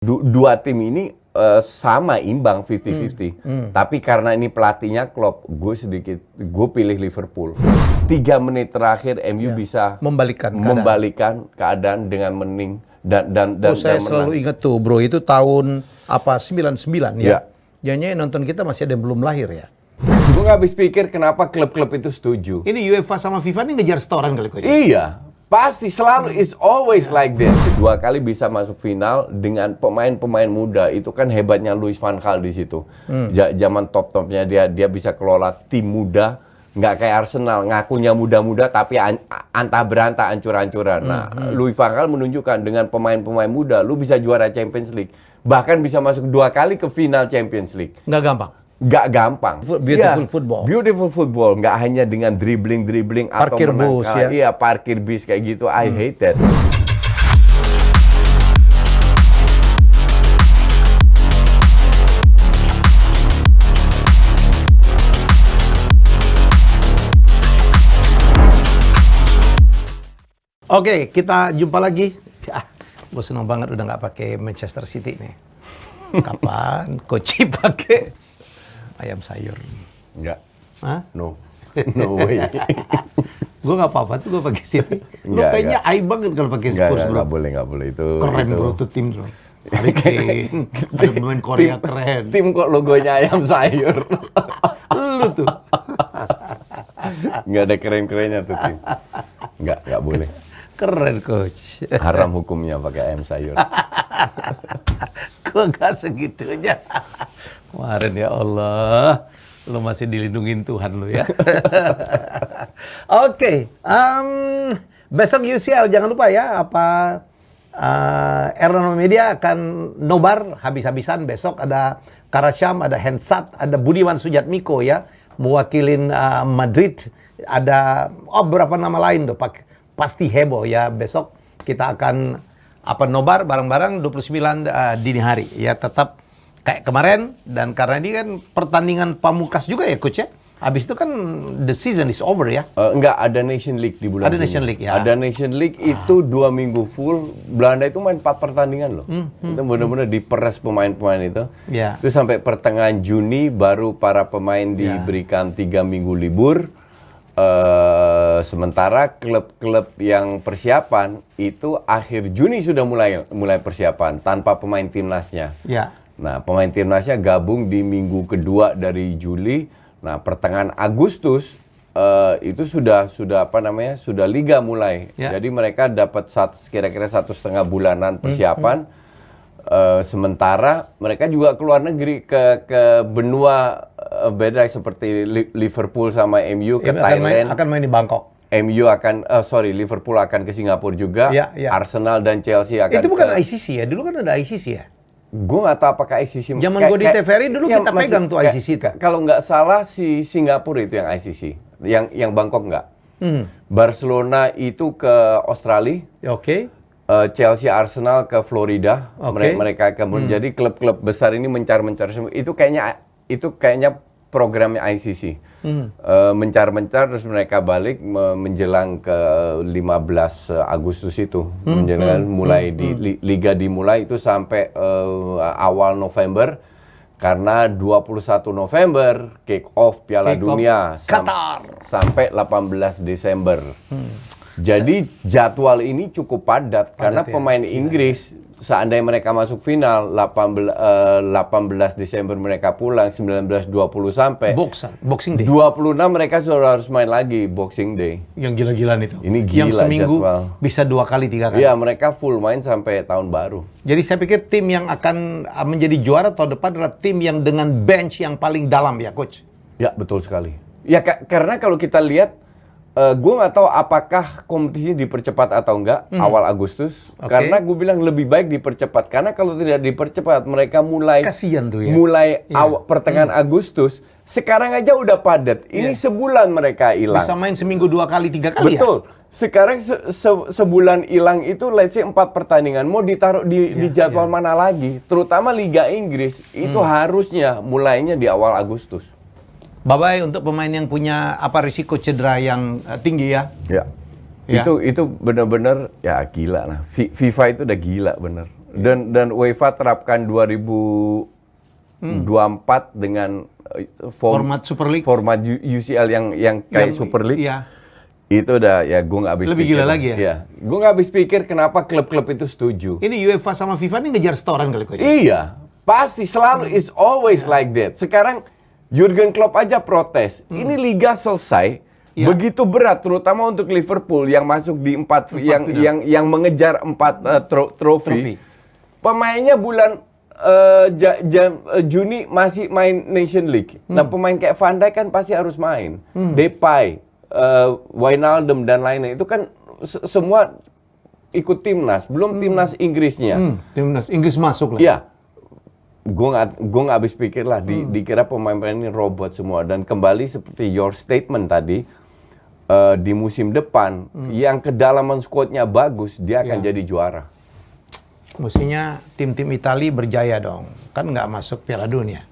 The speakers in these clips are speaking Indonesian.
Dua tim ini sama imbang 50-50. Tapi karena ini pelatihnya Klopp, gue pilih Liverpool. 3 menit terakhir MU bisa membalikan keadaan dengan menang dan saya selalu ingat tuh bro, itu tahun 99 ya. Jangan nonton kita masih ada yang belum lahir ya. Gue nggak habis pikir kenapa klub-klub itu setuju. Ini UEFA sama FIFA ini ngejar setoran kali Coach. Iya. Pasti selalu, it's always like this. 2 kali bisa masuk final dengan pemain-pemain muda. Itu kan hebatnya Louis van Gaal di situ. Zaman top-topnya dia bisa kelola tim muda, nggak kayak Arsenal, ngakunya muda-muda tapi antah berantah, ancur-ancuran. Nah, Louis van Gaal menunjukkan dengan pemain-pemain muda, lu bisa juara Champions League. Bahkan bisa masuk 2 kali ke final Champions League. Nggak gampang. Nggak gampang. Beautiful football. Beautiful football. Nggak hanya dengan dribbling atau parkir bus ya. Iya, parkir bis kayak gitu. I hate that. Oke, kita jumpa lagi. Gue seneng banget udah nggak pakai Manchester City nih. Kapan Coach pakai ayam sayur? Enggak. Hah? No way. Gue nggak apa-apa tuh gue pakai City. Lu kayaknya aib banget kalau pakai Spurs bro. Nggak boleh itu. Keren itu. Bro tuh tim bro. Harry Kane, ada pemain Korea keren. Tim kok logonya ayam sayur. Lu tuh. Nggak ada keren-kerennya tuh tim. Nggak boleh. Keren Coach. Haram hukumnya pakai ayam sayur. Kok gak segitunya? Kemarin ya Allah, lo masih dilindungin Tuhan lo ya. Oke, besok UCL jangan lupa ya, Erlano Media akan nobar habis-habisan. Besok ada Karasham, ada Hensat, ada Budiman Sujatmiko ya, mewakilin Madrid. Ada beberapa nama lain tuh, pasti heboh ya. Besok kita akan nobar bareng-bareng 29 dini hari ya, tetap kayak kemarin. Dan karena ini kan pertandingan pamungkas juga ya Coach ya. Habis itu kan the season is over ya. Enggak, ada Nation League di bulan Ada Juni. Nation League ya. Ada Nation League itu 2 minggu full. Belanda itu main 4 pertandingan loh. Itu benar-benar diperes pemain-pemain itu. Ya. Itu sampai pertengahan Juni baru para pemain diberikan 3 minggu libur. Sementara klub-klub yang persiapan itu akhir Juni sudah mulai persiapan tanpa pemain timnasnya. Ya. Nah, pemain timnasnya gabung di minggu kedua dari Juli. Nah, pertengahan Agustus itu sudah liga mulai. Ya. Jadi mereka dapat kira-kira 1,5 bulanan persiapan. Sementara mereka juga keluar negeri ke benua beda seperti Liverpool sama MU ke Thailand. Akan main di Bangkok. Liverpool akan ke Singapura juga. Ya. Arsenal dan Chelsea akan itu bukan ICC ya? Dulu kan ada ICC ya? Gue nggak tahu apakah ICC. Zaman gue di TVRI dulu kita pegang tuh ICC. Kalau nggak salah si Singapura itu yang ICC. Yang Bangkok nggak. Barcelona itu ke Australia. Oke. Chelsea, Arsenal ke Florida. Mereka kemudian jadi klub-klub besar ini mencar-mencar semua. Itu kayaknya programnya ICC. Mencar-mencar terus mereka balik menjelang ke 15 Agustus itu. Menjelang mulai liga dimulai itu sampai awal November. Karena 21 November kick off Piala Dunia sampai 18 Desember. Jadi jadwal ini cukup padat karena pemain Inggris seandainya mereka masuk final 18 Desember mereka pulang, 19-20 sampai Boxing Day. 26 mereka sudah harus main lagi Boxing Day. Yang gila-gilaan itu. Ini gila yang seminggu jadwal. Bisa 2 kali 3 kali. Iya, mereka full main sampai tahun baru. Jadi saya pikir tim yang akan menjadi juara tahun depan adalah tim yang dengan bench yang paling dalam ya Coach. Ya, betul sekali. Ya karena kalau kita lihat gue nggak tahu apakah kompetisi dipercepat atau enggak awal Agustus. Karena gue bilang lebih baik dipercepat. Karena kalau tidak dipercepat mereka mulai kasian tuh ya. Mulai pertengahan Agustus. Sekarang aja udah padat. Ini sebulan mereka hilang. Bisa main seminggu 2 kali 3 kali. Betul. Ya? Sekarang sebulan hilang itu let's say 4 pertandingan. Mau ditaruh di jadwal mana lagi? Terutama Liga Inggris itu harusnya mulainya di awal Agustus. Bye-bye untuk pemain yang punya risiko cedera yang tinggi ya. Ya. Itu benar-benar ya gila lah. FIFA itu udah gila bener. Dan UEFA terapkan 2024 dengan Format Super League. Format UCL yang kayak Super League. Iya. Itu udah ya gue nggak habis Lebih pikir. gila lagi ya? Iya. Gue nggak habis pikir kenapa klub-klub itu setuju. Ini UEFA sama FIFA ini ngejar setoran kali Coach. Iya, pasti selalu it's always like that. Sekarang Jurgen Klopp aja protes. Ini liga selesai. Iya. Begitu berat terutama untuk Liverpool yang masuk di empat yang mengejar 4 trofi. Pemainnya bulan Juni masih main Nation League. Nah, pemain kayak Van Dijk kan pasti harus main. Depay, Wijnaldum dan lainnya itu kan semua ikut timnas, belum timnas Inggrisnya. Timnas Inggris masuk lah. Iya, gue nggak habis pikir lah. Dikira pemain-pemain ini robot semua. Dan kembali seperti your statement tadi, di musim depan yang kedalaman squadnya bagus, dia akan jadi juara. Mestinya tim-tim Italia berjaya dong. Kan nggak masuk Piala Dunia.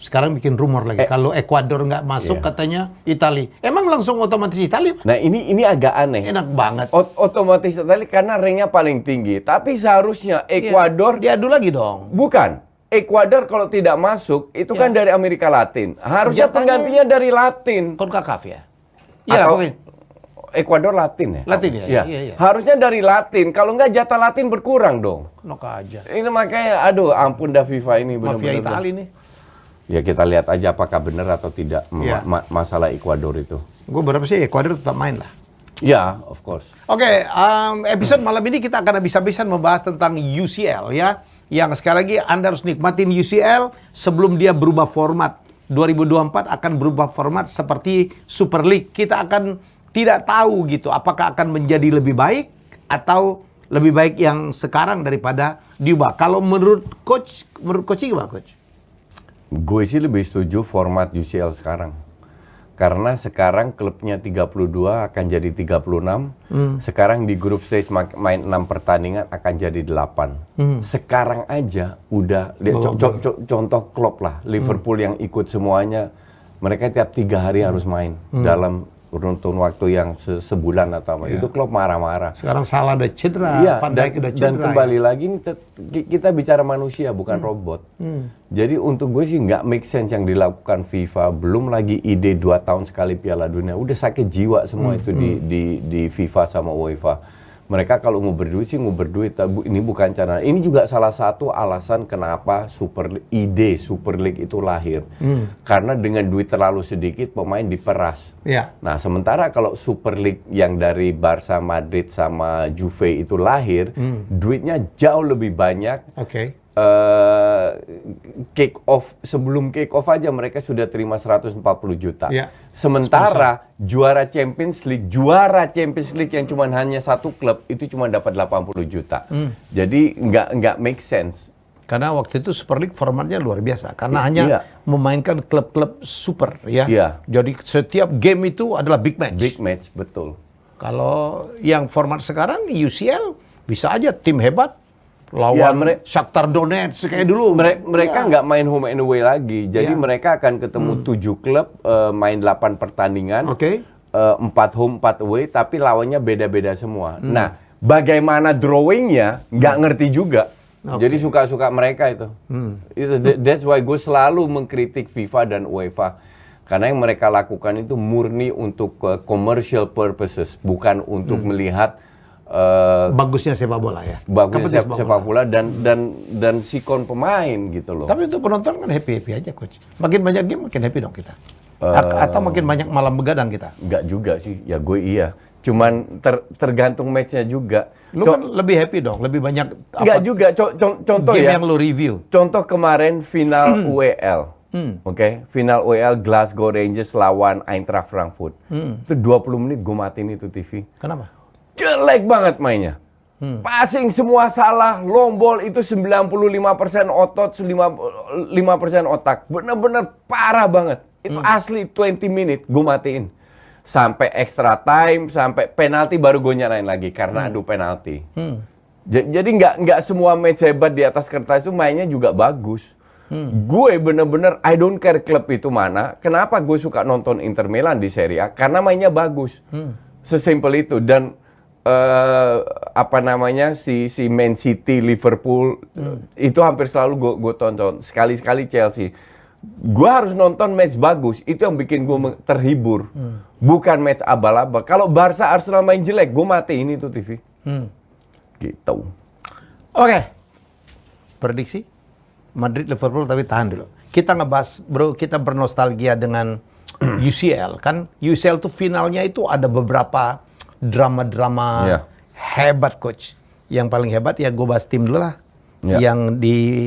Sekarang bikin rumor lagi. Kalau Ekuador nggak masuk katanya Italia. Emang langsung otomatis Italia? Nah ini agak aneh. Enak banget. Otomatis Italia karena ranknya paling tinggi. Tapi seharusnya Ekuador... Diadu lagi dong. Bukan. Ekuador kalau tidak masuk, itu kan dari Amerika Latin. Harusnya penggantinya dari Latin. CONCACAF ya? Iya, Atau Ekuador Latin ya? Latin ya? Iya. Harusnya dari Latin. Kalau nggak jatah Latin berkurang dong. Nok aja. Ini makanya, aduh ampun dah FIFA ini Mafia benar-benar. Italia nih. Ya kita lihat aja apakah benar atau tidak masalah Ekuador itu. Gue berapa sih Ekuador tetap main lah. Ya, of course. Oke, episode malam ini kita akan habis-habisan membahas tentang UCL ya. Yang sekali lagi Anda harus nikmatin UCL sebelum dia berubah format. 2024 akan berubah format seperti Super League. Kita akan tidak tahu gitu apakah akan menjadi lebih baik atau lebih baik yang sekarang daripada diubah. Kalau menurut coach gimana coach? Gue sih lebih setuju format UCL sekarang. Karena sekarang klubnya 32 akan jadi 36. Sekarang di grup stage main 6 pertandingan akan jadi 8. Sekarang aja udah contoh Klopp lah, Liverpool yang ikut semuanya. Mereka tiap 3 hari harus main dalam runtun waktu yang sebulan atau apa. Itu Klopp marah-marah. Sekarang Salah udah cedera, Van Dijk udah cedera. Dan kembali lagi ini kita bicara manusia bukan robot. Jadi untuk gue sih nggak make sense yang dilakukan FIFA. Belum lagi ide 2 tahun sekali Piala Dunia. Udah sakit jiwa semua itu di FIFA sama UEFA. Mereka kalau mau berduit sih mau berduit. Ini bukan cara. Ini juga salah satu alasan kenapa ide Super League itu lahir. Karena dengan duit terlalu sedikit pemain diperas. Ya. Nah sementara kalau Super League yang dari Barca, Madrid sama Juve itu lahir, duitnya jauh lebih banyak. Oke. Sebelum kick off aja mereka sudah terima 140 juta. Ya. Sementara juara Champions League yang cuma hanya satu klub itu cuma dapat 80 juta. Jadi nggak make sense. Karena waktu itu Super League formatnya luar biasa. Karena hanya memainkan klub-klub super ya. Iya. Jadi setiap game itu adalah big match. Big match, betul. Kalau yang format sekarang UCL bisa aja tim hebat lawan Shakhtar Donetsk kayak dulu. Mereka nggak main home and away lagi. Jadi mereka akan ketemu 7 klub, main 8 pertandingan. 4 home, 4 away, tapi lawannya beda-beda semua. Nah, bagaimana drawingnya nggak ngerti juga. Jadi suka-suka mereka itu. That's why gue selalu mengkritik FIFA dan UEFA. Karena yang mereka lakukan itu murni untuk commercial purposes, bukan untuk melihat bagusnya sepak bola ya. Bagusnya sepak bola dan sikon pemain gitu loh. Tapi untuk penonton kan happy aja coach. Makin banyak game makin happy dong kita. Atau makin banyak malam begadang kita. Enggak juga sih. Ya gue iya. Cuman tergantung matchnya juga. Lu kan lebih happy dong, lebih banyak enggak juga. Contoh game ya. yang lu review. Contoh kemarin final UEL. Oke, final UEL Glasgow Rangers lawan Eintracht Frankfurt. Itu 20 menit gue matiin itu TV. Kenapa? Jelek banget mainnya. Passing semua salah, long ball itu 95% otot, 5% otak. Bener-bener parah banget. Itu asli 20 menit gue matiin. Sampai extra time, sampai penalti baru gue nyalain lagi karena adu penalti. Jadi nggak semua match hebat di atas kertas itu mainnya juga bagus. Gue bener-bener I don't care klub itu mana. Kenapa gue suka nonton Inter Milan di Serie A? Karena mainnya bagus. Sesimpel itu. Dan apa namanya si Man City, Liverpool itu hampir selalu gue tonton. Sekali-sekali Chelsea. Gue harus nonton match bagus. Itu yang bikin gue terhibur. Bukan match abal-abal. Kalau Barca Arsenal main jelek, gue matiin itu TV. Gitu. Oke. Prediksi Madrid Liverpool, tapi tahan dulu. Kita ngebahas, bro, kita bernostalgia dengan UCL. Kan UCL tuh finalnya itu ada beberapa drama-drama hebat, coach. Yang paling hebat ya gue bahas tim dulu lah. Yang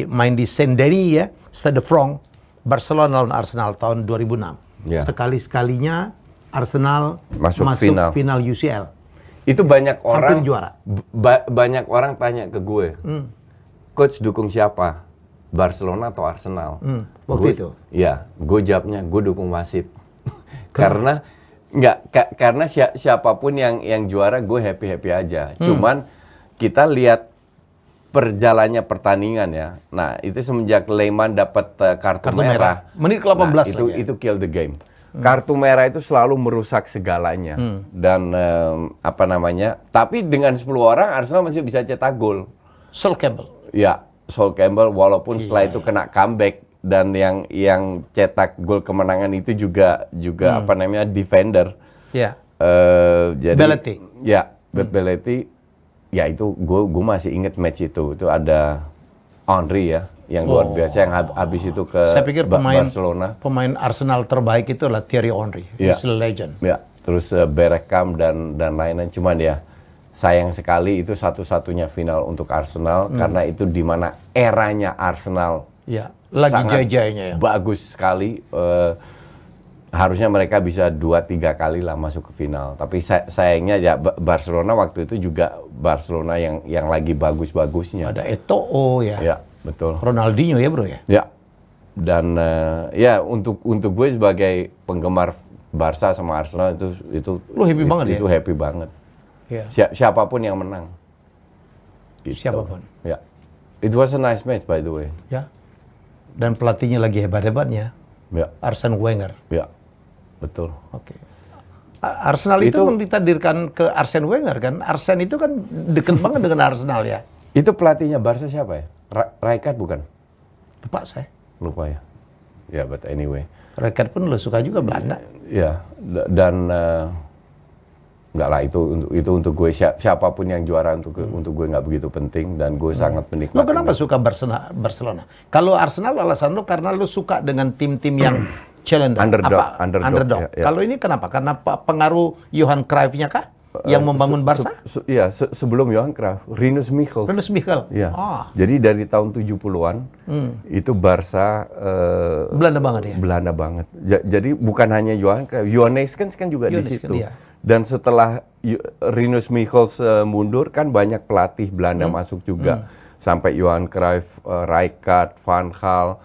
main di Saint-Denis ya, Stade de France, Barcelona lawan Arsenal tahun 2006. Sekali-sekalinya Arsenal masuk final UCL. Itu banyak orang hampir juara. Banyak orang tanya ke gue, coach dukung siapa? Barcelona atau Arsenal? Waktu itu? Iya, gue jawabnya gue dukung wasit. Karena karena siapapun yang juara gue happy aja. Cuman kita lihat perjalannya pertandingan ya. Nah itu semenjak Lehmann dapat kartu merah. Menit ke-18 itu kill the game. Kartu merah itu selalu merusak segalanya. Dan apa namanya? Tapi dengan 10 orang Arsenal masih bisa cetak gol. Sol Campbell. Ya, Sol Campbell walaupun setelah itu kena comeback. Dan yang cetak gol kemenangan itu juga apa namanya defender. Ya. Jadi Belletti. Ya, Belletti. Ya itu gue masih inget match itu. Itu ada Henry ya yang luar biasa yang habis itu ke Saya pikir Barcelona. Pemain Arsenal terbaik itu adalah Thierry Henry. He's a legend. Ya, terus Bergkamp dan lain-lain, cuman ya sayang sekali itu satu-satunya final untuk Arsenal karena itu di mana eranya Arsenal. Ya. Lagi jaya-jayanya ya. Bagus sekali. Harusnya mereka bisa 2-3 kali lah masuk ke final. Tapi sayangnya ya Barcelona waktu itu juga Barcelona yang lagi bagus-bagusnya. Ada Eto'o ya. Ya, betul. Ronaldinho ya bro ya. Ya. Dan ya untuk gue sebagai penggemar Barca sama Arsenal itu lu happy banget ya. Itu happy banget. Ya. Siapapun yang menang. Gitu. Siapapun. Ya. It was a nice match by the way. Ya. Dan pelatihnya lagi hebat-hebatnya. Ya. Arsene Wenger. Ya. Betul. Oke. Arsenal itu ditakdirkan ke Arsene Wenger kan? Arsene itu kan deket banget dengan Arsenal ya. Itu pelatihnya Barca siapa ya? Rijkaard bukan? Lupa saya. Lupa ya. Ya, but anyway. Rijkaard pun lo suka juga Belanda. Ya, dan enggak lah itu untuk gue siapapun yang juara untuk gue nggak begitu penting dan gue sangat menikmati. Lo kenapa suka Barcelona? Kalau Arsenal alasan lo karena lo suka dengan tim-tim yang challenger, underdog. Ya. Kalau ini kenapa? Karena pengaruh Johan Cruyff-nya kah yang membangun Barca? Iya, sebelum Johan Cruyff, Rinus Michels. Iya. Jadi dari tahun 70-an itu Barca Belanda banget ya. Belanda banget. Jadi bukan hanya Johan Cruyff, Johan Neeskens kan juga di situ. Iya. Dan setelah Rinus Michels mundur kan banyak pelatih Belanda masuk juga. Sampai Johan Cruyff, Rijkaard, Van Gaal,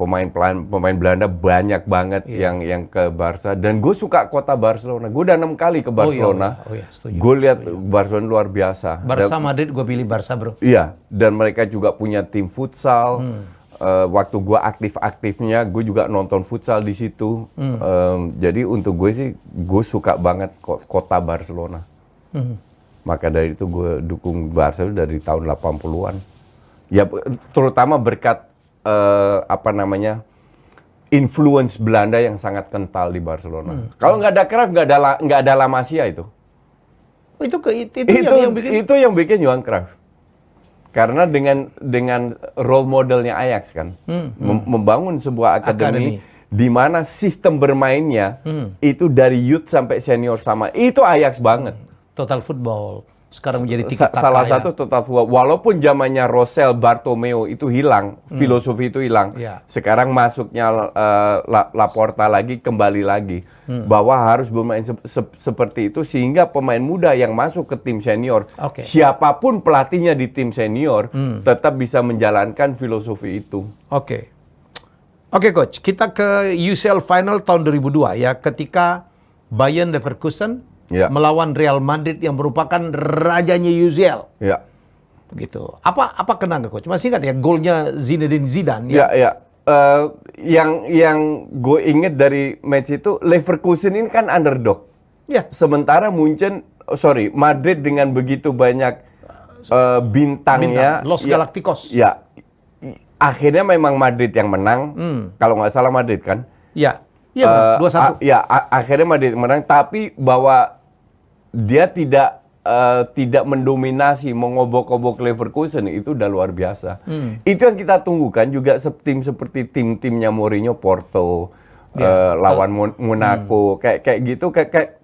pemain Belanda banyak banget yang ke Barca. Dan gue suka kota Barcelona. Gue udah 6 kali ke Barcelona. Gue lihat Barcelona luar biasa. Barca Madrid gue pilih Barca bro. Iya, dan mereka juga punya tim futsal. Waktu gue aktif-aktifnya, gue juga nonton futsal di situ. Jadi untuk gue sih, gue suka banget kota Barcelona. Maka dari itu gue dukung Barca dari tahun 80-an. Ya, terutama berkat influence Belanda yang sangat kental di Barcelona. Kalau nggak ada Cruyff, nggak ada La Masia itu. Itu yang bikin Johan Cruyff. Karena dengan role modelnya Ajax kan, membangun sebuah akademi di mana sistem bermainnya itu dari youth sampai senior sama. Itu Ajax banget. Total football. Sekarang menjadi tiki-taka. Salah satu total football. Walaupun zamannya Rosell, Bartomeu itu hilang, filosofi itu hilang. Sekarang masuknya Laporta lagi, kembali lagi. Bahwa harus bermain seperti itu sehingga pemain muda yang masuk ke tim senior, siapapun pelatihnya di tim senior, tetap bisa menjalankan filosofi itu. Oke, Coach. Kita ke UCL Final tahun 2002 ya, ketika Bayern Leverkusen melawan Real Madrid yang merupakan rajanya UCL. Ya. Begitu. Apa kenanga Coach? Masih ingat ya golnya Zinedine Zidane? Ya. Yang gue inget dari match itu, Leverkusen ini kan underdog. Ya. Sementara Munchen Madrid dengan begitu banyak bintangnya, Los Galacticos. ya akhirnya memang Madrid yang menang. Kalau nggak salah Madrid kan? Ya, iya 2-1. Akhirnya Madrid menang, tapi bahwa dia tidak mendominasi, mengobok-obok Leverkusen itu udah luar biasa. Itu yang kita tunggukan juga tim seperti tim-timnya Mourinho, Porto, lawan Monaco, kayak gitu.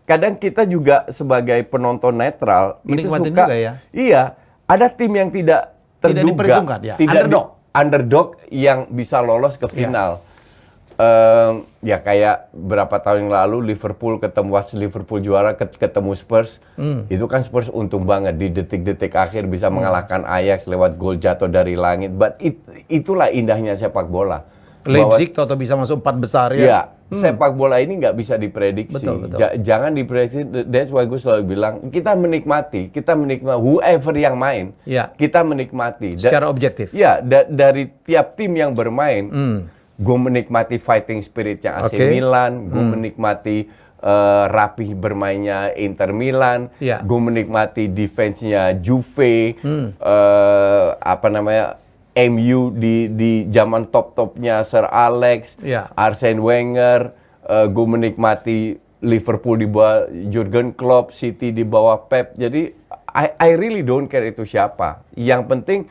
Kadang kita juga sebagai penonton netral itu Menikmatin suka, juga ya? iya, ada tim yang tidak terduga, diperhitungkan ya? underdog yang bisa lolos ke final. Ya kayak berapa tahun yang lalu Liverpool Liverpool juara ketemu Spurs, itu kan Spurs untung banget di detik-detik akhir bisa mengalahkan Ajax lewat gol jatuh dari langit. But itulah indahnya sepak bola. Leipzig atau bisa masuk 4 besar ya. Ya, sepak bola ini nggak bisa diprediksi. Betul. Jangan diprediksi. That's why gue selalu bilang kita menikmati whoever yang main. Ya. Kita menikmati Secara objektif. Ya, dari tiap tim yang bermain. Gue menikmati fighting spiritnya AC Milan, gue menikmati rapih bermainnya Inter Milan, gue menikmati defense-nya Juve, MU di zaman top-topnya Sir Alex, Arsene Wenger, gue menikmati Liverpool di bawah Jurgen Klopp, City di bawah Pep. Jadi I really don't care itu siapa. Yang penting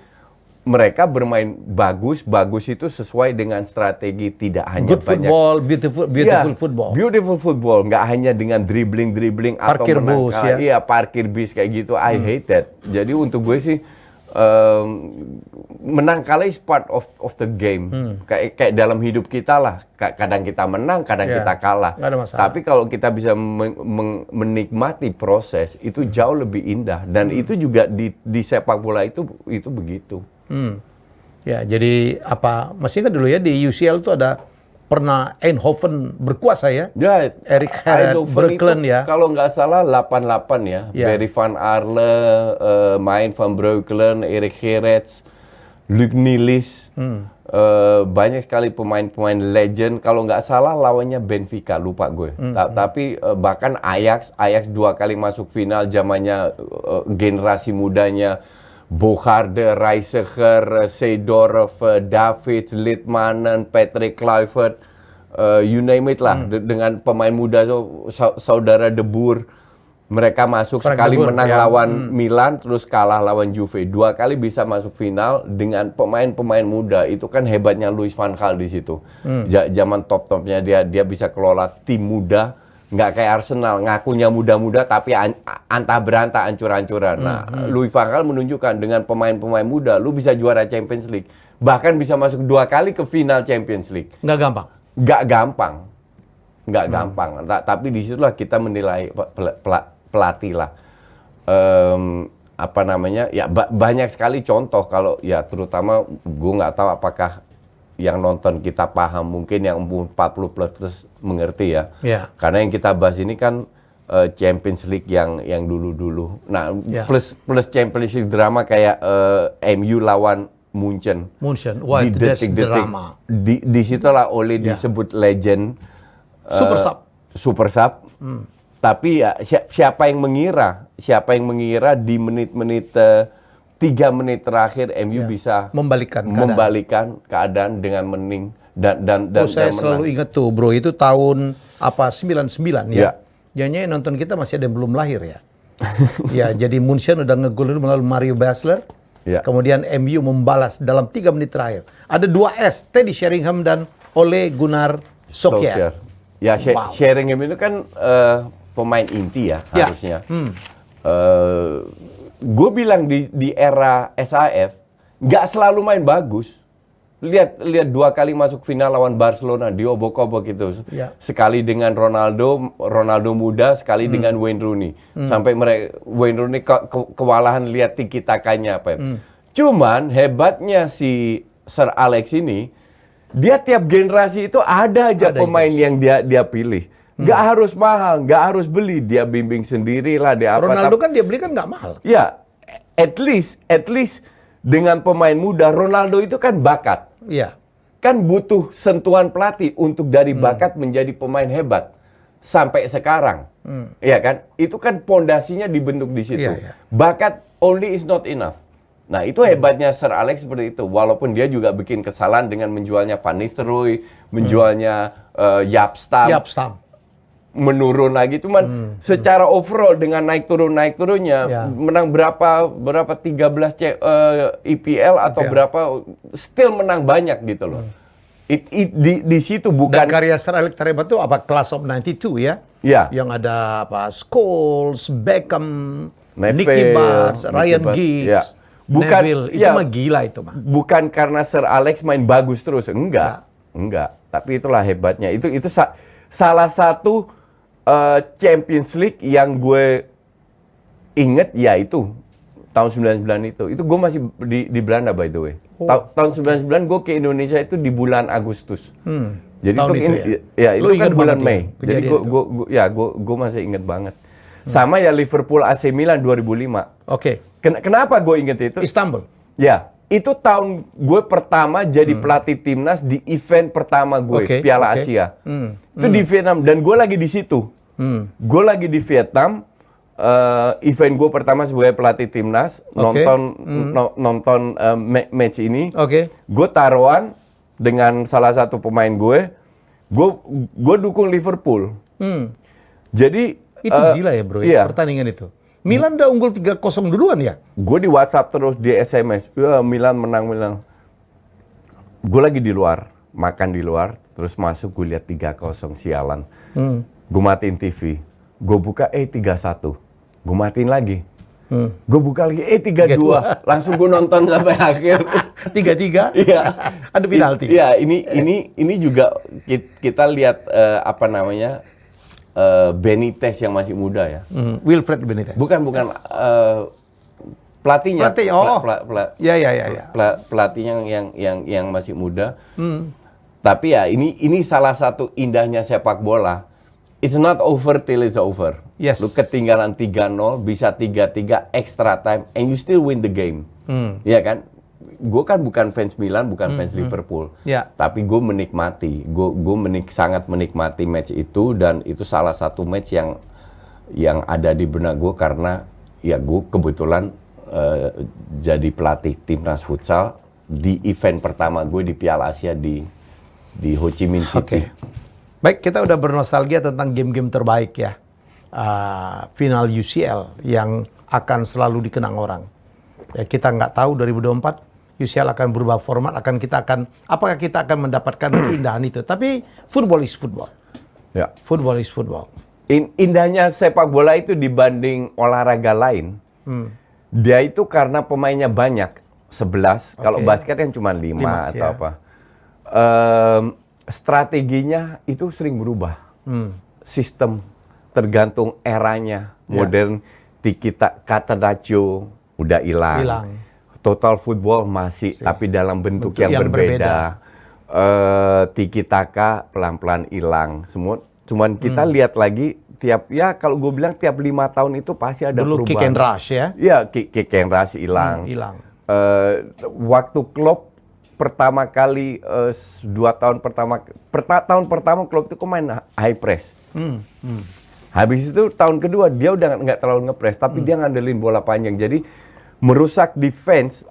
mereka bermain bagus itu sesuai dengan strategi, tidak hanya good football, beautiful football. Beautiful football, nggak hanya dengan dribbling atau parkir bus ya. Iya, parkir bis kayak gitu. I hate that. Jadi untuk gue sih menang kalah is part of the game. Kayak dalam hidup kita lah. Kadang kita menang, kadang kita kalah. Nggak ada masalah. Tapi kalau kita bisa menikmati proses, itu jauh lebih indah. Dan itu juga di sepak bola itu begitu. Ya, jadi masih ingat dulu ya di UCL itu ada pernah Eindhoven berkuasa ya. Ya, Erik Gerrard Breukelen ya. Kalau nggak salah 88 ya. Barry van Arle, main Van Breukelen, Erik Gerrard, Luc Nilis. Banyak sekali pemain-pemain legend. Kalau nggak salah lawannya Benfica, lupa gue. Tapi bahkan Ajax 2 kali masuk final zamannya generasi mudanya Bogarde, Reiziger, Seedorf, Davids, Litmanen, Patrick Kluivert, you name it lah. Dengan pemain muda saudara De Boer, mereka masuk Frank sekali De Boer, menang lawan Milan, terus kalah lawan Juve. 2 kali bisa masuk final dengan pemain-pemain muda. Itu kan hebatnya Louis van Gaal di situ. Zaman top-topnya dia bisa kelola tim muda. Nggak kayak Arsenal, ngakunya muda-muda tapi antah berantah, ancur-ancuran. Nah, Louis van Gaal menunjukkan dengan pemain-pemain muda, lu bisa juara Champions League. Bahkan bisa masuk 2 kali ke final Champions League. Nggak gampang? Nggak gampang. Tapi disitulah kita menilai pelatih lah. Ya banyak sekali contoh kalau ya terutama gue nggak tahu apakah yang nonton kita paham, mungkin yang umur 40 plus mengerti ya. Karena yang kita bahas ini kan Champions League yang dulu-dulu. Nah, plus Champions League drama kayak MU lawan Munchen. Wah, di detik-detik. Di situlah Ole disebut legend. Super sub. Tapi ya siapa yang mengira di menit-menit 3 menit terakhir MU bisa membalikkan keadaan dengan menang dan saya selalu ingat tuh bro, itu tahun 99 ya. Jangan nonton kita masih ada yang belum lahir ya. Ya, jadi Munchen udah ngegol melalui Mario Basler. Kemudian MU membalas dalam 3 menit terakhir. Ada 2 S, Teddy Sheringham dan Ole Gunnar Solskjaer. Ya, Sheringham itu kan pemain inti ya harusnya. Gue bilang di era SAF nggak selalu main bagus. Lihat 2 kali masuk final lawan Barcelona, diobok-obok itu. Sekali dengan Ronaldo muda, sekali dengan Wayne Rooney. Sampai Wayne Rooney kewalahan lihat tiki-takanya Pep. Cuman hebatnya si Sir Alex ini, dia tiap generasi itu ada aja pemain yang dia pilih. Nggak harus mahal, nggak harus beli, dia bimbing sendiri lah. Ronaldo kan dia beli kan nggak mahal. Ya, at least dengan pemain muda, Ronaldo itu kan bakat. Iya. Kan butuh sentuhan pelatih untuk dari bakat menjadi pemain hebat. sampai sekarang. Iya kan? Itu kan pondasinya dibentuk di situ. Iya, iya. Bakat only is not enough. Nah, itu hebatnya Sir Alex seperti itu. Walaupun dia juga bikin kesalahan dengan menjualnya Van Nistelrooy, menjualnya Jaap Stam. Menurun lagi, cuman secara overall dengan naik turunnya menang berapa 13 IPL atau berapa, still menang banyak gitu loh. Di situ bukan. Dan karya Sir Alex terhebat itu apa? Class of 92 ya? Ya. Yang ada apa? Scholes, Beckham, Neville, Nicky Butt, Ryan Giggs, ya. Neville. Itu mah gila itu mah. Bukan karena Sir Alex main bagus terus, enggak. Tapi itulah hebatnya. Itu salah satu Champions League yang gue inget, ya itu tahun 99 itu. Itu gue masih di Belanda by the way. Tahun 99 gue ke Indonesia itu di bulan Agustus. Jadi Tahun itu itu itu kan bulan Mei. Ya, Jadi gue masih inget banget. Sama ya Liverpool AC Milan 2005. Oke. Kenapa gue inget itu? Istanbul. Ya, itu tahun gue pertama jadi pelatih timnas di event pertama gue, Piala Asia. Itu di Vietnam dan gue lagi di situ. Gue lagi di Vietnam, event gue pertama sebagai pelatih timnas, nonton match ini. Gue taruhan dengan salah satu pemain gue dukung Liverpool. Jadi itu gila ya bro, iya. pertandingan itu. Milan udah unggul 3-0 duluan ya? Gue di WhatsApp terus, di SMS, Milan menang. Gue lagi di luar, makan di luar, terus masuk gue lihat 3-0, sialan. Gue matiin TV, gue buka 3-1, gue matiin lagi. Gue buka lagi 3-2, langsung gue nonton sampai akhir. 3-3? Iya. Ada penalti. Iya, ini juga kita lihat Benitez yang masih muda ya. Wilfred Benitez. Bukan pelatihnya. Pelatihnya yang masih muda. Tapi ya ini salah satu indahnya sepak bola. It's not over till it's over. Yes. Lu ketinggalan 3-0, bisa 3-3 extra time and you still win the game. Iya kan? Gue kan bukan fans Milan, bukan fans Liverpool. Tapi gue menikmati. Gue sangat menikmati match itu, dan itu salah satu match yang ada di benak gue karena ya gue kebetulan jadi pelatih timnas futsal di event pertama gue di Piala Asia di Ho Chi Minh City. Baik, kita udah bernostalgia tentang game-game terbaik ya. Final UCL yang akan selalu dikenang orang. Ya, kita nggak tahu 2024 UCL akan berubah format, apakah kita akan mendapatkan keindahan itu. Tapi football is football. Ya. Football is football. Indahnya sepak bola itu dibanding olahraga lain, dia itu karena pemainnya banyak, 11. Kalau basket kan cuma 5 atau apa. Strateginya itu sering berubah. Sistem tergantung eranya. Modern, kata Dacio udah hilang. Total football masih, tapi dalam bentuk yang berbeda. Tiki taka pelan-pelan hilang. Cuman kita lihat lagi kalau gue bilang tiap 5 tahun itu pasti ada dulu perubahan. Kick and rush ya? Iya, kick and rush hilang. Waktu Klopp pertama kali 2 tahun tahun pertama Klopp itu main high press. Habis itu tahun kedua dia udah nggak terlalu nge-press, tapi dia ngandelin bola panjang. Jadi merusak defense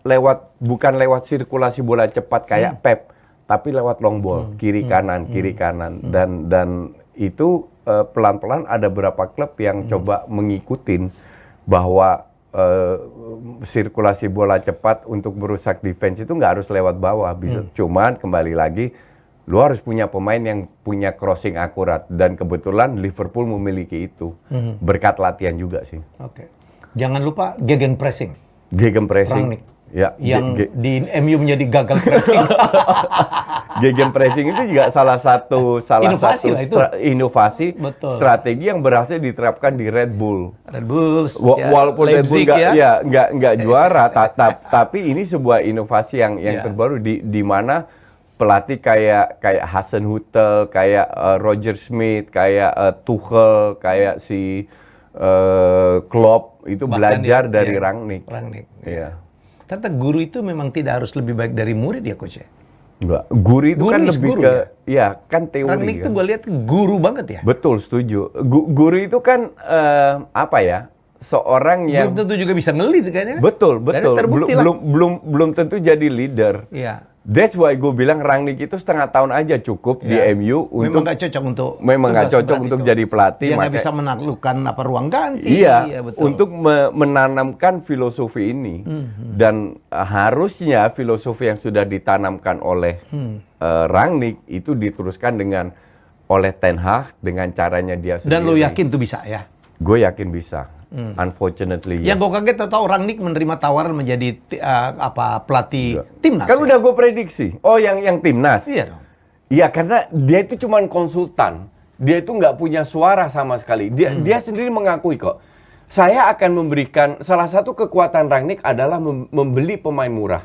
bukan lewat sirkulasi bola cepat kayak Pep, tapi lewat long ball, kiri kanan. Dan itu pelan-pelan ada beberapa klub yang coba mengikutin bahwa sirkulasi bola cepat untuk merusak defense itu nggak harus lewat bawah, bisa. Cuman kembali lagi, lu harus punya pemain yang punya crossing akurat, dan kebetulan Liverpool memiliki itu berkat latihan juga sih. Jangan lupa gegenpressing. Gegenpressing. Ya, yang di MU menjadi gagal pressing. Gegenpressing itu juga salah satu inovasi strategi yang berhasil diterapkan di Red Bull. Walaupun Red Bull nggak juara, tapi ini sebuah inovasi yang terbaru di mana pelatih kayak Hasenhüttl, kayak Roger Smith, kayak Tuchel, kayak si Klopp itu belajar dari Rangnick. Iya. Kata guru itu memang tidak harus lebih baik dari murid ya, Coach. Enggak, Guri itu Guri kan is lebih guru, ke, ya kan teori Rangnick kan. tuh gue lihat guru banget ya. Betul, setuju. Guri itu kan apa ya? Seorang yang Belum tentu juga bisa ngelit kayaknya. betul. Dan terbukti lah. Belum tentu jadi leader. Iya. That's why gue bilang Rangnick itu setengah tahun aja cukup di Iya. MU Memang untuk nggak cocok untuk memang nggak tugas cocok seperti untuk itu. jadi pelatih. Dia nggak maka- bisa menaklukkan apa ruang ganti. Iya, betul. untuk menanamkan filosofi ini dan harusnya filosofi yang sudah ditanamkan oleh Rangnick itu diteruskan oleh Ten Hag dengan caranya dia sendiri. Dan lo yakin tuh bisa ya? Gue yakin bisa. Unfortunately, Yang yes. gue kaget tahu Rangnick menerima tawaran menjadi pelatih timnas. Kan ya? udah gue prediksi. Oh, yang timnas. Iya dong. Iya, karena dia itu cuma konsultan. Dia itu nggak punya suara sama sekali. Dia sendiri mengakui kok. Saya akan memberikan salah satu kekuatan Rangnick adalah membeli pemain murah.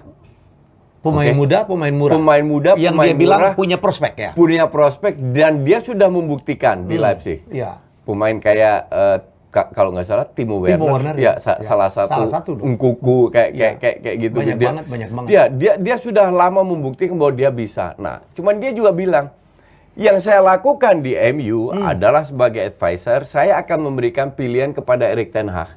Pemain Oke. muda, pemain murah. Pemain muda, yang pemain dia bilang murah. punya prospek ya. Punya prospek dan dia sudah membuktikan di Leipzig. Iya. Pemain kayak kalau nggak salah Timo Werner, Werner, ya, ya. salah satu Ngkuku kayak gitu. Banyak banget. Ya, dia sudah lama membuktikan bahwa dia bisa. Nah, cuman dia juga bilang yang saya lakukan di MU adalah sebagai advisor, saya akan memberikan pilihan kepada Erik ten Hag.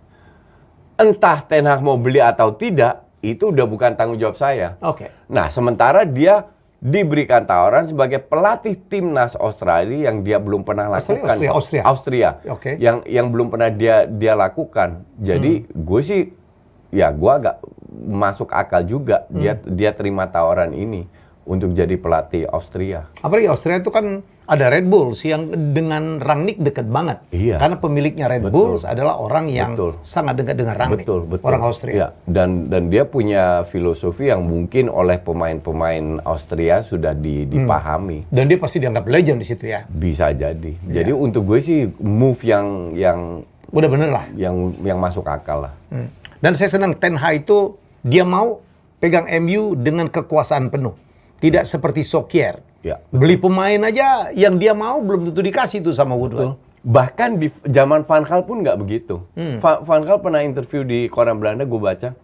Entah Ten Hag mau beli atau tidak, itu udah bukan tanggung jawab saya. Oke. Nah, sementara dia diberikan tawaran sebagai pelatih timnas Australia yang dia belum pernah lakukan. Austria. Oke. Yang belum pernah dia lakukan. Jadi gue sih, ya gue agak masuk akal juga dia terima tawaran ini untuk jadi pelatih Austria. Apalagi Austria itu kan ada Red Bulls yang dengan Rangnick dekat banget. Iya. Karena pemiliknya Red Bulls adalah orang yang sangat dekat dengan Rangnick. Betul. Orang Austria. Ya, dan dia punya filosofi yang mungkin oleh pemain-pemain Austria sudah dipahami. Dan dia pasti dianggap legend di situ ya. Bisa jadi. Jadi untuk gue sih move yang Udah bener lah. yang masuk akal lah. Dan saya senang Ten Hag itu dia mau pegang MU dengan kekuasaan penuh. Tidak seperti Solskjaer. Ya. Beli pemain aja yang dia mau belum tentu dikasih tuh sama Woodward. Bahkan di zaman Van Gaal pun nggak begitu. Van Gaal pernah interview di koran Belanda, gue baca.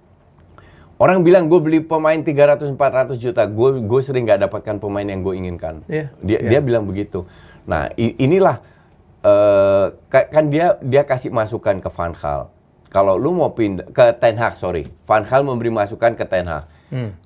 Orang bilang gue beli pemain 300-400 juta, gue sering nggak dapatkan pemain yang gue inginkan. Iya. Dia bilang begitu. Nah inilah kan dia kasih masukan ke Van Gaal. Kalau lu mau pindah ke Ten Hag, Van Gaal memberi masukan ke Ten Hag.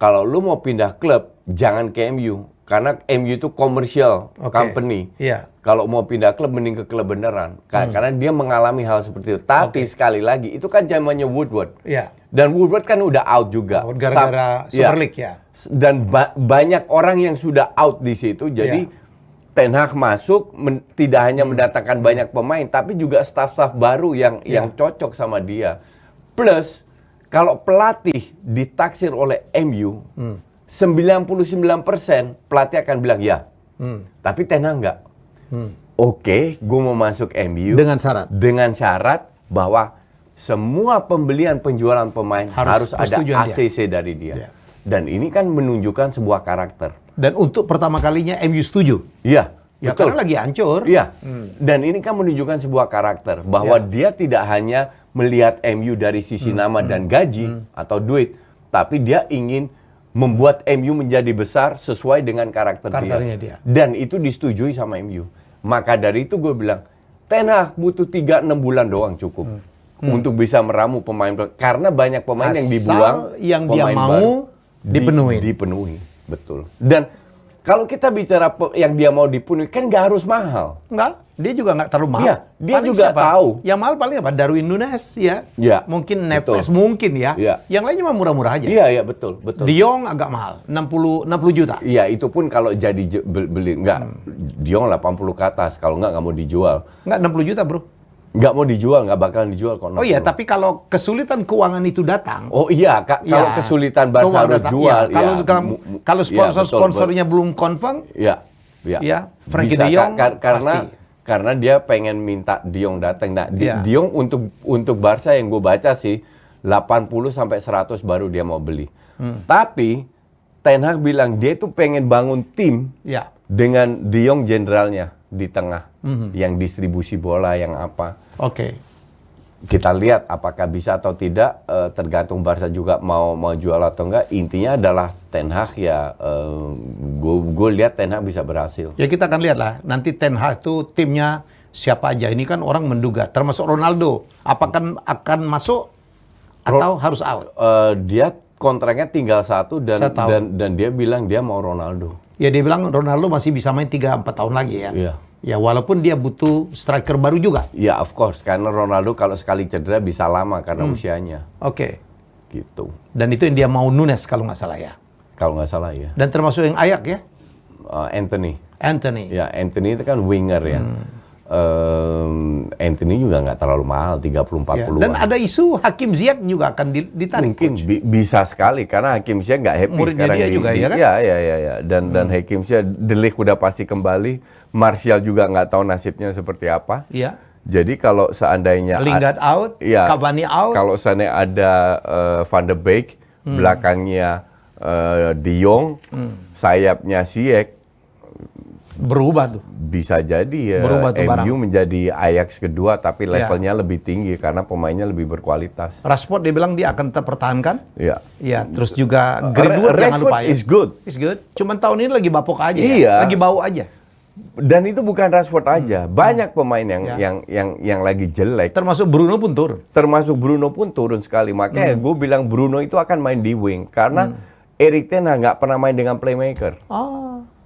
Kalau lu mau pindah klub, jangan ke MU. Karena MU itu commercial company. Iya. Kalau mau pindah klub, mending ke klub beneran. Karena dia mengalami hal seperti itu. Tapi sekali lagi, itu kan zamannya Woodward. Iya. Dan Woodward kan udah out juga. Gara-gara Super League ya. Dan banyak orang yang sudah out di situ. Jadi Ten Hag masuk, tidak hanya mendatangkan banyak pemain, tapi juga staff-staff baru yang cocok sama dia. Plus, kalau pelatih ditaksir oleh MU, 99% pelatih akan bilang ya. Tapi Ten Hag enggak. Oke, gue mau masuk MU dengan syarat bahwa semua pembelian penjualan pemain harus ada ACC dari dia. Dan ini kan menunjukkan sebuah karakter. Dan untuk pertama kalinya MU setuju. Iya, Ya betul. karena lagi hancur. Iya. Dan ini kan menunjukkan sebuah karakter bahwa dia tidak hanya melihat MU dari sisi nama dan gaji atau duit, tapi dia ingin membuat MU menjadi besar sesuai dengan karakternya dia. Dan itu disetujui sama MU. Maka dari itu gue bilang, Ten Hag butuh 3-6 bulan doang cukup untuk bisa meramu pemain. Karena banyak pemain yang dibuang, yang dia mau dipenuhi. Betul. Dan kalau kita bicara yang dia mau dipenuhi, kan nggak harus mahal. Enggak, dia juga nggak terlalu mahal. Iya, dia paling juga siapa? tahu. Yang mahal paling apa? Darwin Núñez ya. Iya, Mungkin Neves betul. mungkin ya. Iya. Yang lainnya mah murah-murah aja. Iya, betul. De Jong agak mahal, 60 juta. Iya, itu pun kalau jadi beli nggak, De Jong 80 ke atas. Kalau nggak mau dijual. Nggak 60 juta bro. Nggak mau dijual, nggak bakalan dijual kok. Oh iya, tapi kalau kesulitan keuangan itu datang. Oh iya, kalau kesulitan Barca harus jual. Kalau sponsor-sponsornya belum confirm. Iya. Frankie De Jong karena dia pengen minta De Jong datang. Nah, De Jong untuk Barca yang gue baca sih 80 sampai 100 baru dia mau beli. Tapi Ten Hag bilang dia tuh pengen bangun tim dengan De Jong jenderalnya di tengah, yang distribusi bola, yang apa. Oke. kita lihat apakah bisa atau tidak, tergantung Barca juga mau jual atau enggak. Intinya adalah Ten Hag ya, gue lihat Ten Hag bisa berhasil. Ya kita akan lihat lah, nanti Ten Hag itu timnya siapa aja. Ini kan orang menduga, termasuk Ronaldo. Apakah akan masuk atau harus out? Dia kontraknya tinggal 1 dan dia bilang dia mau Ronaldo. Ya dia bilang Ronaldo masih bisa main 3-4 tahun lagi ya. Iya. Ya walaupun dia butuh striker baru juga. Ya of course, karena Ronaldo kalau sekali cedera bisa lama karena usianya. Oke. Gitu. Dan itu yang dia mau Nunes kalau nggak salah ya. Kalau nggak salah ya. Dan termasuk yang Ayak ya. Anthony. Anthony. Ya Anthony itu kan winger ya. Anthony juga nggak terlalu mahal, 30-40. Dan ada isu Hakim Ziyech juga akan ditarik. Mungkin bisa sekali karena Hakim Ziyech nggak happy Muridnya sekarang dia juga, ya kan? Ya. Dan Hakim Ziyech, De Ligt udah pasti kembali, Martial juga nggak tahu nasibnya seperti apa. Iya. Jadi kalau seandainya Lingard out, ya, Cavani out. kalau seandainya ada Van de Beek, belakangnya De Jong, sayapnya Ziyech, berubah tuh. bisa jadi ya Berubah tuh MU menjadi Ajax kedua tapi Ya. levelnya lebih tinggi karena pemainnya lebih berkualitas. Rashford dia bilang dia akan tetap pertahankan. Ya. Ya, terus juga Greenwood jangan lupa ya. Rashford is good. Is good. Cuman tahun ini lagi bapok aja Iya. ya. Lagi bau aja. Dan itu bukan Rashford aja, banyak pemain Ya. yang lagi jelek. Termasuk Bruno pun turun. Termasuk Bruno pun turun sekali. Makanya gue bilang Bruno itu akan main di wing karena Erik ten Hag nggak pernah main dengan playmaker.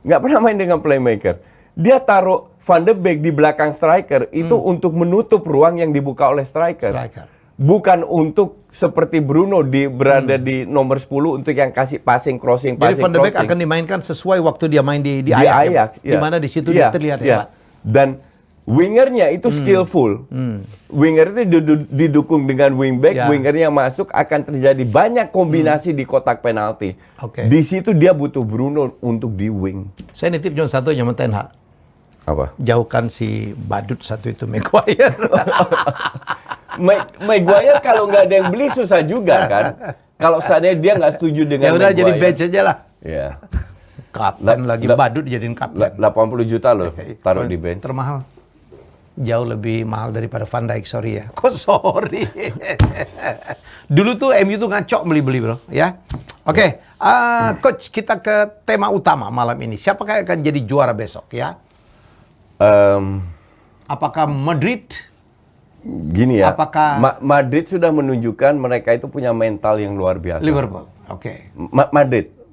Nggak pernah main dengan playmaker. Dia taruh Van de Beek di belakang striker itu untuk menutup ruang yang dibuka oleh striker. Bukan untuk seperti Bruno berada di nomor 10 untuk yang kasih passing, crossing. Jadi Van de Beek akan dimainkan sesuai waktu dia main di Ajax. Di mana di situ dia terlihat hebat. Dan wingernya itu skillful. Winger itu didukung dengan wingback, wingernya masuk akan terjadi banyak kombinasi di kotak penalti. Di situ dia butuh Bruno untuk di wing. Saya nitip cuma satu sama Ten Hag. Apa? Jauhkan si badut satu itu, Maguire. Maguire kalau nggak ada yang beli susah juga kan. Kalau seandainya dia nggak setuju dengan Ya udah Maguire. jadi bench aja lah. Ya. Kapten lagi badut jadiin kapten. 80 juta loh taruh di bench. Termahal. Jauh lebih mahal daripada Van Dijk, sorry ya. Kok sorry? Dulu tuh MU tuh ngacok beli-beli bro, ya. Oke, Coach, kita ke tema utama malam ini. Siapakah yang akan jadi juara besok ya? Apakah Madrid? Gini ya, Apakah Madrid sudah menunjukkan mereka itu punya mental yang luar biasa. Liverpool, oke.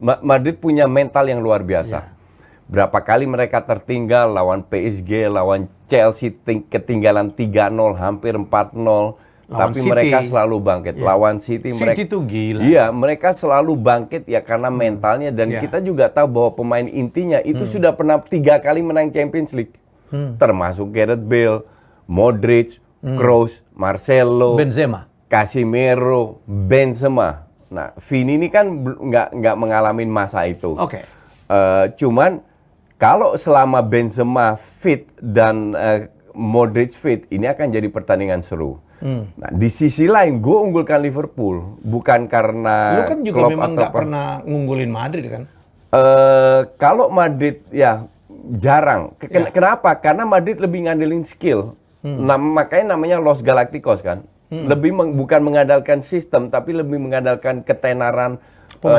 Madrid punya mental yang luar biasa. Berapa kali mereka tertinggal lawan PSG, lawan Chelsea ketinggalan 3-0, hampir 4-0. Tapi City. mereka selalu bangkit. Lawan City mereka itu gila. Iya, mereka selalu bangkit ya karena mentalnya. Dan kita juga tahu bahwa pemain intinya itu sudah pernah 3 kali menang Champions League. Termasuk Gareth Bale, Modric, Kroos, Marcelo, Benzema, Casemiro, Benzema. Nah, Vini ini kan nggak mengalami masa itu. Oke. Cuman kalau selama Benzema fit dan Modric fit, ini akan jadi pertandingan seru. Nah, di sisi lain, gue unggulkan Liverpool, bukan karena lu kan juga Klopp memang atau nggak pernah ngunggulin Madrid kan? kalau Madrid ya jarang. Kenapa? Karena Madrid lebih ngandelin skill. Makanya namanya Los Galacticos kan. Lebih bukan mengandalkan sistem, tapi lebih mengandalkan ketenaran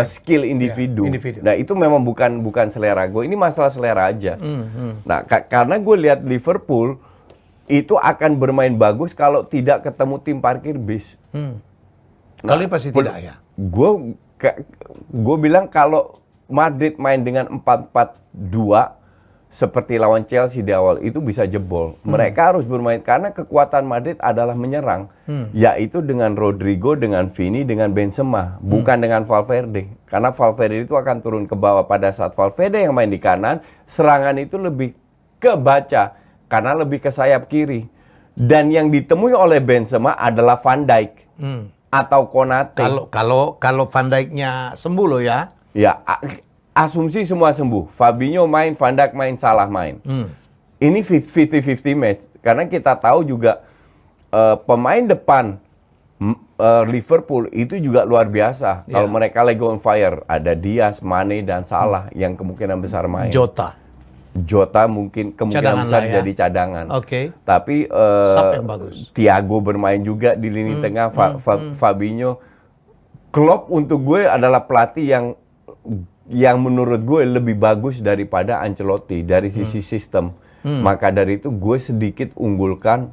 skill individu. Nah itu memang bukan selera gue. Ini masalah selera aja. Nah karena gue lihat Liverpool itu akan bermain bagus kalau tidak ketemu tim parkir bis. Nah, kali pasti tidak ya. Gue bilang kalau Madrid main dengan 4-4-2 seperti lawan Chelsea di awal itu bisa jebol. Mereka harus bermain karena kekuatan Madrid adalah menyerang, yaitu dengan Rodrigo, dengan Vini, dengan Benzema, bukan dengan Valverde. Karena Valverde itu akan turun ke bawah pada saat Valverde yang main di kanan, serangan itu lebih kebaca karena lebih ke sayap kiri. Dan yang ditemui oleh Benzema adalah Van Dijk atau Konate. Kalau Van Dijk-nya sembuh loh ya. Ya, asumsi semua sembuh. Fabinho main, Van Dijk main, Salah main. Ini 50-50 match. Karena kita tahu juga pemain depan Liverpool itu juga luar biasa. Kalau mereka lagi on fire, ada Diaz, Mane, dan Salah yang kemungkinan besar main. Jota. Jota mungkin kemungkinan Cadangan besar lah ya. jadi cadangan. Oke. Tapi Sub yang bagus. Thiago bermain juga di lini tengah, Fabinho. Klopp untuk gue adalah pelatih yang menurut gue lebih bagus daripada Ancelotti dari sisi sistem. Maka dari itu gue sedikit unggulkan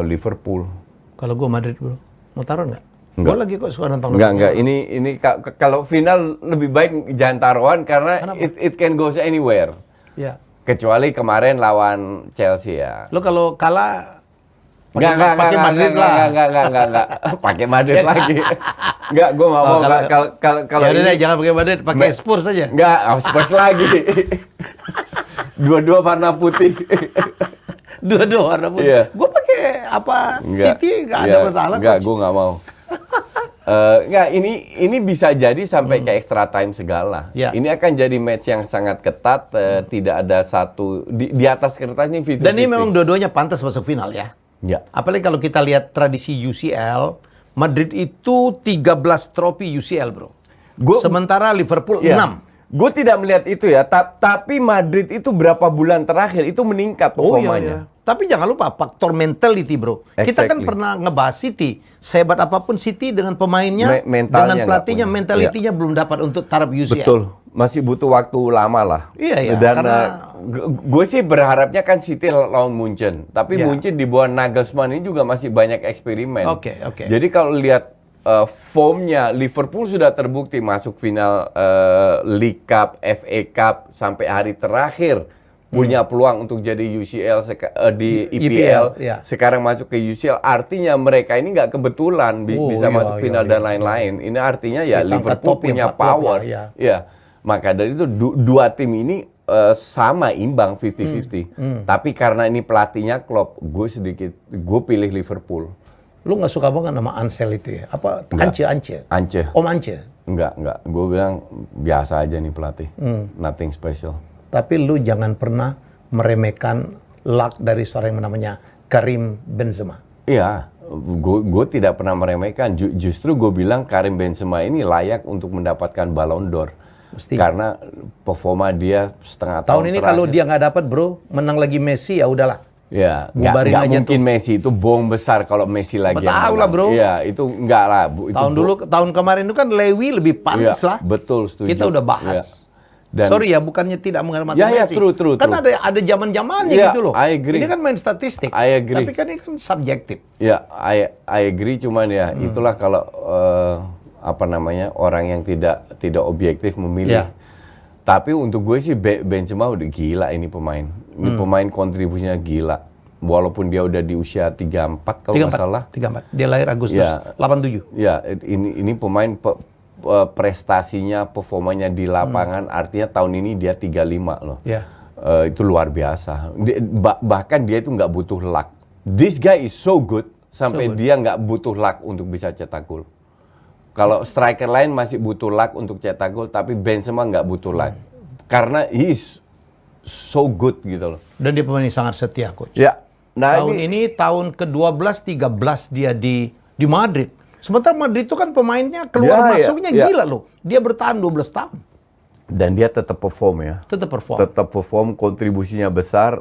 Liverpool. Kalau gue Madrid bro, mau taruh nggak? Gue lagi kok suka nonton. Enggak. Ini kalau final lebih baik jangan taruhan karena it can go anywhere. Ya. Kecuali kemarin lawan Chelsea ya. Lo kalau kalah Enggak, pakai Madrid lah. Enggak. Pakai Madrid lagi. Enggak, gue nggak mau. Kalau Ya udah ini deh, jangan pakai Madrid, pakai Spurs aja. enggak, Spurs lagi. Dua-dua warna putih. Dua-dua warna putih. Iya. Gue pakai apa? City nggak ada masalah. Enggak, Coach. gue nggak mau. Enggak, ini bisa jadi sampai ke extra time segala. Ya. Ini akan jadi match yang sangat ketat, tidak ada satu di atas kertas ini 50-50. Dan ini memang dua-duanya pantas masuk final ya. Ya. Apalagi kalau kita lihat tradisi UCL, Madrid itu 13 trofi UCL bro. Sementara Liverpool 6. Gue tidak melihat itu ya, tapi Madrid itu berapa bulan terakhir itu meningkat performanya. Tapi jangan lupa faktor mentality bro. Kita kan Exactly. pernah ngebahas City. Sehebat apapun City dengan pemainnya, Mentalnya dengan pelatihnya, nggak punya. mentalitinya belum dapat untuk taraf UCL. Betul, masih butuh waktu lama lah. Iya, Dan karena gue sih berharapnya kan City lawan Munchen, tapi Iya. Munchen di bawah Nagelsmann ini juga masih banyak eksperimen. Oke. Jadi kalau lihat formnya Liverpool sudah terbukti masuk final League Cup, FA Cup sampai hari terakhir punya peluang untuk jadi UCL di EPL. ya. Sekarang masuk ke UCL, artinya mereka ini nggak kebetulan bisa masuk final dan lain-lain. Ini artinya ya Ditangkap Liverpool top yang punya 4 power. ya. Ya, maka dari itu dua tim ini sama imbang 50-50. Tapi karena ini pelatihnya Klopp, gue pilih Liverpool. Lu nggak suka banget sama Ansel itu ya? Apa? Ance? Ance. Om Ance? Enggak. Gue bilang biasa aja nih pelatih. Nothing special. Tapi lu jangan pernah meremehkan luck dari seorang yang namanya Karim Benzema. Iya, gue tidak pernah meremehkan. Justru gue bilang Karim Benzema ini layak untuk mendapatkan Ballon d'Or. Mesti. Karena performa dia setengah tahun Tahun ini terakhir. kalau dia nggak dapat bro, menang lagi Messi ya udahlah. Ya, Bubarin nggak aja mungkin Messi itu bohong besar kalau Messi lagi yang Tahu lah, menang. bro. Iya, itu enggak lah. Bu. Itu Tahun kemarin itu kan Lewi lebih pantas Iya, lah. betul, setuju. Kita udah bahas. Iya. Dan Sorry ya, bukannya tidak menghormati Ya, Messi. true. Kan ada zaman-zamannya Iya, gitu loh. I agree. Ini kan main statistik. I agree. Tapi kan ini kan subjektif. ya, I agree, cuman ya itulah kalau orang yang tidak objektif memilih. Iya. Tapi untuk gue sih Benzema udah gila ini pemain. Ini pemain kontribusinya gila. Walaupun dia udah di usia 34 kalau nggak salah. 34. Dia lahir Agustus Ya. 87. Ya, ini pemain prestasinya, performanya di lapangan, artinya tahun ini dia 35 loh. Ya. Itu luar biasa. Bahkan dia itu nggak butuh luck. This guy is so good sampai dia nggak butuh luck untuk bisa cetak gol. Kalau striker lain masih butuh luck untuk cetak gol, tapi Benzema nggak butuh luck. Karena he is so good gitu loh. Dan dia pemain yang sangat setia, coach. Ya. Nah, Tahun ini tahun ke-12, 13 dia di Madrid. Sementara Madrid itu kan pemainnya keluar masuknya gila loh. Dia bertahan 12 tahun. dan dia tetap perform ya. Tetap perform. Tetap perform, kontribusinya besar.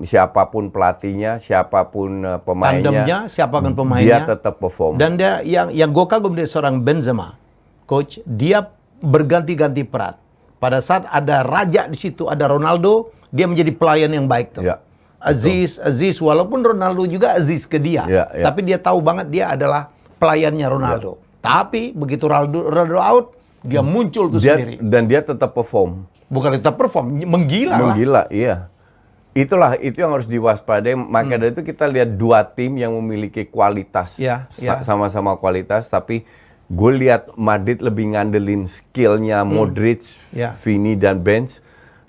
Siapapun pelatihnya, siapapun pemainnya, Tandemnya, siapapun dia pemainnya. tetap perform. Dan dia yang gue kagum dari seorang Benzema, coach, dia berganti-ganti peran. Pada saat ada raja di situ, ada Ronaldo, dia menjadi pelayan yang baik tuh. Ya, Aziz, walaupun Ronaldo juga Aziz ke dia. Ya. Tapi dia tahu banget dia adalah pelayannya Ronaldo. Tapi begitu Ronaldo out, dia muncul tuh sendiri. Dan dia tetap perform. Bukan tetap perform, menggila lah. Menggila, iya. Itu yang harus diwaspadai. Maka dari itu kita lihat dua tim yang memiliki kualitas. Ya. Sama-sama kualitas, tapi gue lihat Madrid lebih ngandelin skillnya Modric, Ya. Vini, dan Benz.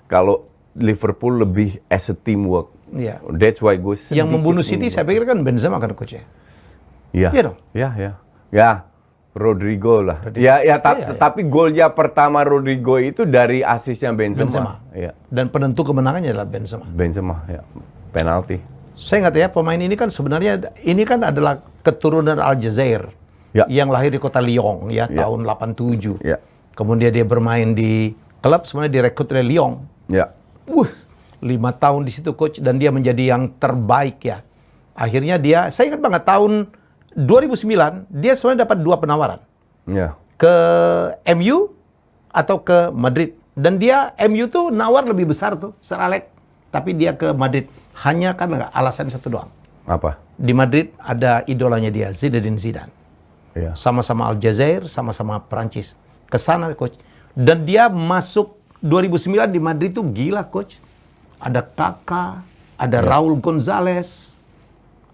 Kalau Liverpool lebih as a teamwork. Ya. That's why gue sedikit Yang membunuh City saya pikir kan Benzema kan coach ya. Iya. Iya dong? Ya, Rodrigo lah. Tapi golnya pertama Rodrigo itu dari asisnya Benzema. Iya. Dan penentu kemenangannya adalah Benzema, ya. Penalti. Saya ingat ya, pemain ini kan sebenarnya ini kan adalah keturunan Aljazair Ya. yang lahir di kota Lyon ya, tahun 87. Ya. Kemudian dia bermain di klub sebenarnya direkrut oleh Lyon. Ya. 5 tahun di situ coach dan dia menjadi yang terbaik ya. Akhirnya dia, saya ingat banget tahun 2009 dia sebenarnya dapat 2 penawaran. Ya. Ke MU atau ke Madrid. Dan dia MU tuh nawar lebih besar tuh, Sir Alex. Tapi dia ke Madrid hanya karena alasan satu doang. Apa? Di Madrid ada idolanya dia, Zinedine Zidane. Ya. Sama-sama Aljazair, sama-sama Perancis. Kesana coach. Dan dia masuk 2009 di Madrid tuh gila coach. Ada Kaka, ada Raul Gonzalez,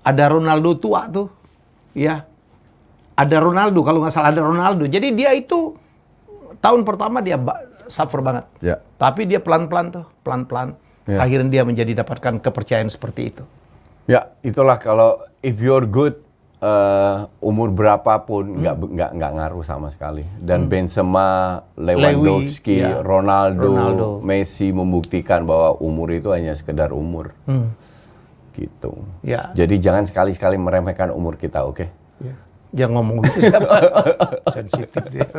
ada Ronaldo tua tuh. Ya. Ada Ronaldo, kalau nggak salah ada Ronaldo. Jadi dia itu tahun pertama dia suffer banget. Ya. Tapi dia pelan-pelan tuh, pelan-pelan. Ya. Akhirnya dia menjadi dapatkan kepercayaan seperti itu. Ya, itulah kalau if you're good, umur berapapun nggak ngaruh sama sekali. Dan Benzema, Lewandowski, ya. Ronaldo, Messi membuktikan bahwa umur itu hanya sekedar umur. Gitu. Ya. Jadi jangan sekali-sekali meremehkan umur kita, oke? Ya. Jangan ngomong gitu siapa? Sensitif dia.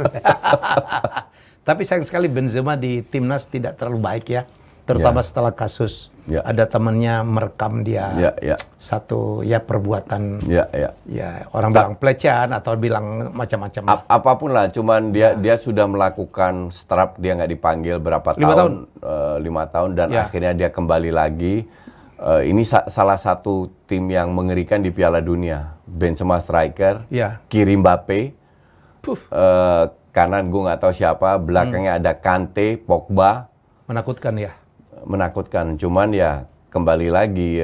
Tapi sayang sekali Benzema di timnas tidak terlalu baik ya. Terutama setelah kasus ada temannya merekam dia satu perbuatan orang bilang pelecehan atau bilang macam-macam. Apapun lah, cuman dia sudah melakukan strap, dia nggak dipanggil berapa 5 tahun. 5 tahun dan akhirnya dia kembali lagi. Ini salah satu tim yang mengerikan di Piala Dunia. Benzema striker, kiri Mbappe, kanan gue nggak tahu siapa, belakangnya ada Kante, Pogba. Menakutkan ya. Menakutkan, cuman ya kembali lagi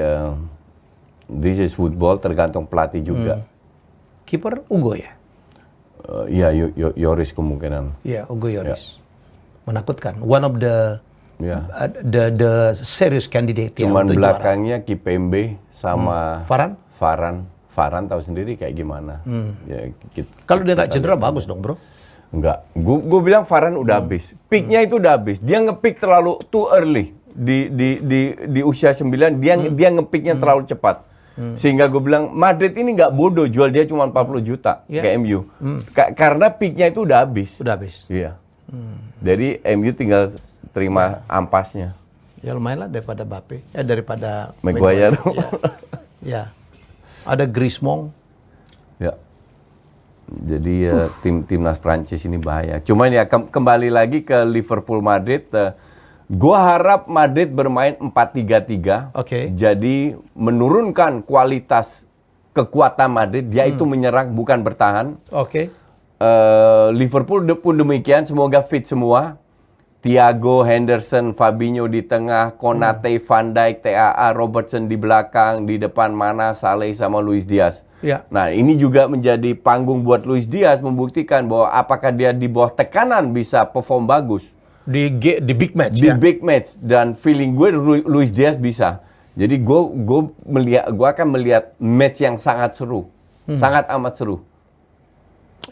this is football, tergantung pelatih juga. Kiper Ugo ya? Iya, Yoris kemungkinan. Iya, Ugo Yoris. Menakutkan. One of the serious candidate. Cuman belakangnya Kipembe sama Varane. Varane tahu sendiri kayak gimana. Ya, kalau dia nggak cedera bagus dong bro. Enggak, gue bilang Varane udah habis. Peaknya itu udah habis. Dia nge-peak terlalu too early di usia 9. Dia nge-peaknya terlalu cepat. Sehingga gue bilang Madrid ini nggak bodoh jual dia cuma 40 juta ke MU. Karena peaknya itu udah habis. Udah habis. Iya. Jadi MU tinggal terima ampasnya. Ya lumayan lah daripada Mbappe. Daripada Maguire. Ya. Ada Griezmann. Ya. Jadi timnas Prancis ini bahaya. Cuman ya kembali lagi ke Liverpool Madrid. Gua harap Madrid bermain 4-3-3. Oke. Jadi menurunkan kualitas kekuatan Madrid. Dia itu menyerang bukan bertahan. Oke. Liverpool pun demikian. Semoga fit semua. Thiago, Henderson, Fabinho di tengah, Konate, Van Dijk, TAA, Robertson di belakang, di depan mana Saleh sama Luis Diaz. Ya. Nah, ini juga menjadi panggung buat Luis Diaz membuktikan bahwa apakah dia di bawah tekanan bisa perform bagus. Di big match. Di big match, dan feeling gue Luis Diaz bisa. Jadi gue akan melihat match yang sangat seru. Sangat amat seru.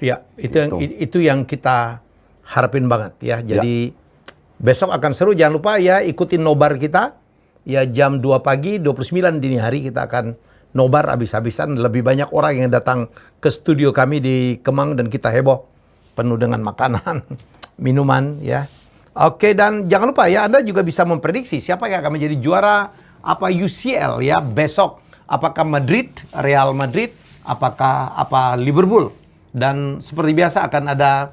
Ya, itu yang kita harapin banget ya. Jadi besok akan seru, jangan lupa ya ikutin nobar kita. Ya jam 2 pagi, 29 dini hari kita akan nobar habis-habisan. Lebih banyak orang yang datang ke studio kami di Kemang dan kita heboh. Penuh dengan makanan, minuman ya. Oke, dan jangan lupa ya Anda juga bisa memprediksi siapa yang akan menjadi juara UCL ya besok. Apakah Madrid, Real Madrid, apakah Liverpool. Dan seperti biasa akan ada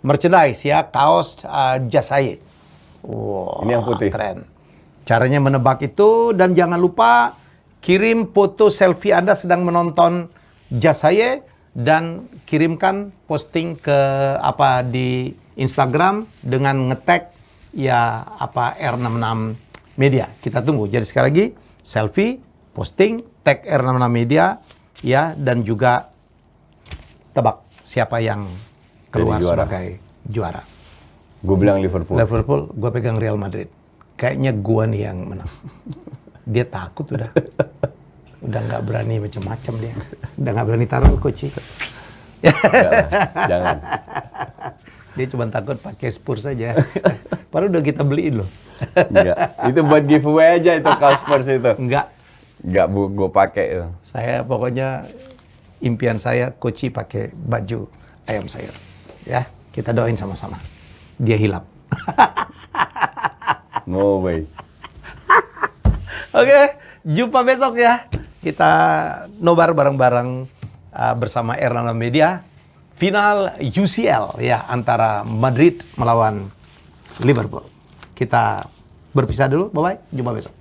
merchandise ya, kaos Jasaye. Wow, ini yang putih. Keren. Caranya menebak itu, dan jangan lupa kirim foto selfie Anda sedang menonton Jasaye dan kirimkan posting ke di Instagram dengan ngetag R66 Media. Kita tunggu. Jadi sekali lagi selfie, posting, tag R66 Media ya, dan juga tebak siapa yang keluar sebagai juara. Gue bilang Liverpool. Gue pegang Real Madrid. Kayaknya gue nih yang menang. Dia takut udah. Udah nggak berani macam-macam dia. Udah nggak berani taruh kunci. Jangan. Dia cuma takut pakai Spurs saja. Padahal udah kita beliin loh. Enggak. Itu buat giveaway aja itu kaos Spurs itu. Enggak. Enggak, gue pakai itu. Saya pokoknya impian saya Koci pakai baju ayam sayur. Ya, kita doain sama-sama. Dia hilap. No way. Oke, jumpa besok ya. Kita nobar bareng-bareng bersama Ernana Media. Final UCL ya antara Madrid melawan Liverpool. Kita berpisah dulu. Bye-bye. Jumpa besok.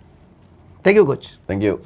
Thank you, Coach. Thank you.